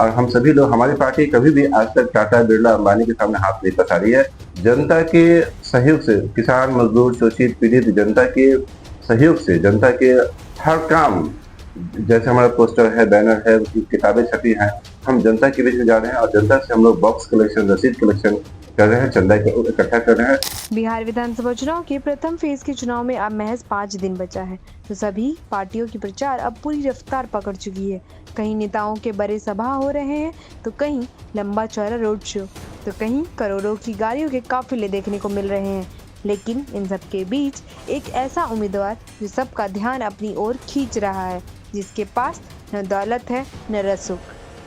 और हम सभी लोग, हमारी पार्टी कभी भी आज तक टाटा, बिरला, अंबानी के सामने हाथ नहीं पसारी है। जनता के सहयोग से, किसान, मजदूर, शोषित, पीड़ित जनता के सहयोग से, जनता के हर काम, जैसे हमारा पोस्टर है, बैनर है, किताबें छपी हैं, हम जनता के बीच में जा रहे हैं और जनता से हम लोग बॉक्स कलेक्शन, रसीद कलेक्शन कर रहे हैं, चंदा इकट्ठा कर रहे हैं। बिहार विधानसभा चुनाव के प्रथम फेज के चुनाव में अब महज 5 दिन बचा है, तो सभी पार्टियों की प्रचार अब पूरी रफ्तार पकड़ चुकी है। कहीं नेताओं के बड़े सभा हो रहे हैं, तो कहीं लंबा चौड़ा रोड शो, तो कहीं करोड़ों की गाड़ियों के काफिले देखने को मिल रहे हैं। लेकिन इन सब के बीच एक ऐसा उम्मीदवार जो सबका ध्यान अपनी ओर खींच रहा है, जिसके पास न दौलत है न रसूख।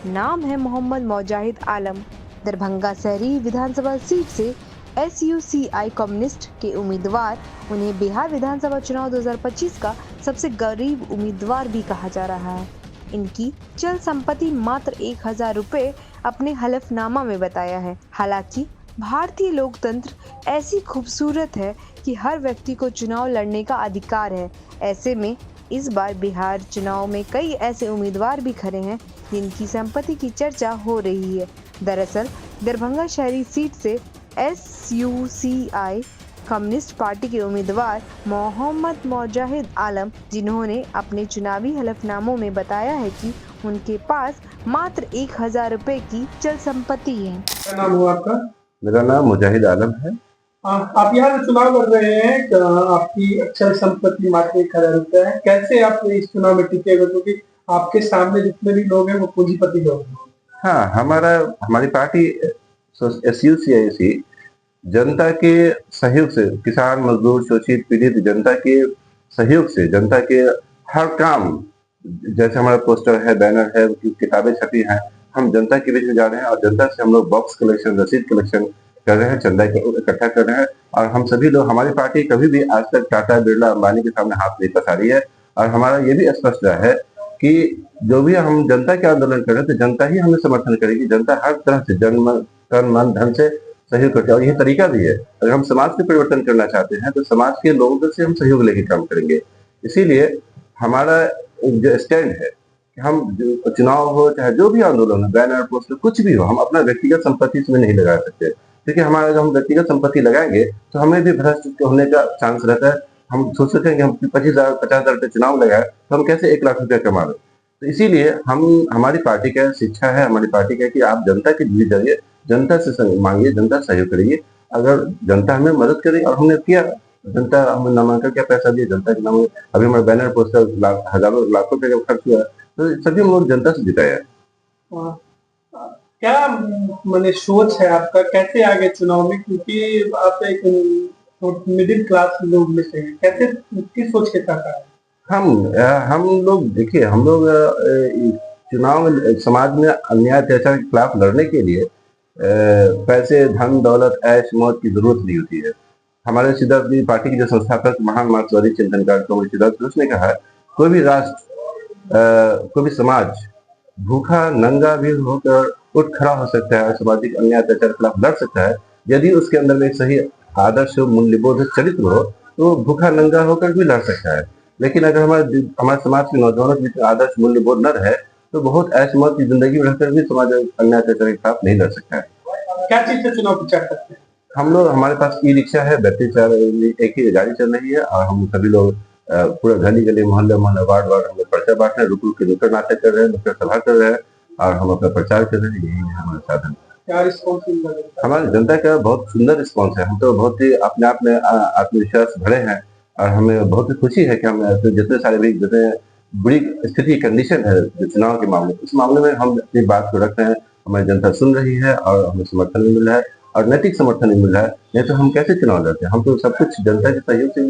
नाम है मोहम्मद मोजाहिद आलम। दरभंगा शहरी विधानसभा सीट से SUCI कम्युनिस्ट के उम्मीदवार। उन्हें बिहार विधानसभा चुनाव 2025 का सबसे गरीब उम्मीदवार भी कहा जा रहा है। इनकी चल संपत्ति मात्र 1000 रुपये अपने हलफनामा में बताया है। हालांकि भारतीय लोकतंत्र ऐसी खूबसूरत है कि हर व्यक्ति को चुनाव लड़ने का अधिकार है। ऐसे में इस बार बिहार चुनाव में कई ऐसे उम्मीदवार भी खड़े हैं जिनकी संपत्ति की चर्चा हो रही है। दरअसल दरभंगा शहरी सीट से SUCI कम्युनिस्ट पार्टी के उम्मीदवार मोहम्मद मोजाहिद आलम, जिन्होंने अपने चुनावी हलफनामों में बताया है कि उनके पास मात्र 1000 रुपये की चल संपत्ति है। क्या नाम हुआ आपका? मेरा नाम मुजाहिद आलम है। आप यहाँ से चुनाव लड़ रहे हैं, आपकी अक्षर संपत्ति मात्र 1000 रुपया है। कैसे आप इस चुनाव में टिकेगा, क्योंकि आपके सामने जितने भी लोग हैं वो पूंजीपति लोग हैं। हाँ, हमारी पार्टी SUCI जनता के सहयोग से, किसान, मजदूर, शोषित, पीड़ित जनता के सहयोग से, जनता के हर काम, जैसे हमारा पोस्टर है, बैनर है, किताबें छपी हैं, हम जनता के बीच में जा रहे हैं और जनता से हम लोग बॉक्स कलेक्शन, रसीद कलेक्शन कर रहे हैं, चंदा इकट्ठा कर रहे हैं। और हम सभी लोग, हमारी पार्टी कभी भी आज तक टाटा, बिरला, अंबानी के सामने हाथ नहीं पसारी है। और हमारा ये भी स्पष्ट रहा है कि जो भी हम जनता के आंदोलन कर रहे हैं, तो जनता ही हमें समर्थन करेगी। जनता हर तरह से तन, मन, धन से सहयोग करते हैं और यही तरीका भी है। अगर हम समाज के परिवर्तन करना चाहते हैं, तो समाज के लोगों से हम सहयोग लेके काम करेंगे। इसीलिए हमारा जो स्टैंड है कि हम चुनाव हो, चाहे जो भी आंदोलन हो, बैनर, पोस्टर, कुछ भी हो, हम अपना व्यक्तिगत संपत्ति इसमें नहीं लगा सकते, क्योंकि हमारा जब हम व्यक्तिगत संपत्ति लगाएंगे तो हमें भी भ्रष्ट होने का चांस रहता है। हम सोच सकते हैं कि हम 25,000, 50,000 रुपये चुनाव लगाए तो हम कैसे 1 लाख रुपया कमा लें। तो इसीलिए हमारी पार्टी का शिक्षा है, हमारी पार्टी का कि आप जनता के बीच जाइए, जनता से मांगिए, जनता सहयोग करिए। अगर जनता हमें मदद करे, और हमने किया, जनता हमें नामांकन क्या पैसा दिए, जनता के नाम, अभी हमारे बैनर, पोस्टर हजारों लाखों रुपए का खर्च हुआ, तो सभी हम लोग जनता से जिताया है। क्या मैंने सोच है आपका, कैसे आगे चुनाव में, क्योंकि आप एक मिडिल क्लास लोग में से हैं, कैसे किस सोच के साथ आए? हम लोग देखिए, हम लोग चुनाव में समाज में अन्याय अत्याचार के खिलाफ लड़ने के लिए पैसे, धन, दौलत, ऐश मौज की जरूरत नहीं होती है। हमारे सिद्धार्थ पार्टी के जो संस्थापक, महान मार्क्सवादी चिंतनकार सिद्धार्थ घोष ने कहा, कोई भी राष्ट्र, कोई भी समाज भूखा नंगा भी होकर उठ खड़ा हो सकता है और सामाजिक अन्याय अत्याचार के खिलाफ लड़ सकता है, यदि उसके अंदर में एक सही आदर्श, मूल्यबोध, चरित्र हो, तो भूखा नंगा होकर भी लड़ सकता है। लेकिन अगर हमारे समाज के नौजवानों के बीच आदर्श, मूल्यबोध न रहे, तो बहुत ऐश मौज की जिंदगी में रहकर भी समाज अन्याय अत्याचार के खिलाफ नहीं लड़ सकता है। क्या चीज से चुनाव प्रचार करते हैं? हमारे पास ई-रिक्शा है, बैटरी चार्ज, एक ही गाड़ी चल रही है, और हम सभी लोग पूरा गली गली, मोहल्ले मोहल्ले, वार्ड वार्ड हम लोग पर्चा बांट रहे हैं, रुक रुक के नुक्कड़ नाटक कर रहे हैं, नुक्कड़ सभा कर रहे हैं, और हम अपना प्रचार कर रहे हैं। यही है हमारा साधन। क्या रिस्पॉन्स मिल रहा है? हमारी जनता का बहुत सुंदर रिस्पॉन्स है। हम तो बहुत ही अपने आप में आत्मविश्वास भरे हैं, और हमें बहुत ही खुशी है कि हम जितने सारे भी, जितने बुरी स्थिति, कंडीशन है चुनाव के मामले, उस मामले में हम अपनी बात को रख रहे हैं। हमारी जनता सुन रही है और हमें समर्थन भी मिल रहा है, और नैतिक समर्थन भी मिल रहा है। नहीं तो हम कैसे चुनाव लड़ते हैं? हम तो सब कुछ जनता के सहयोग से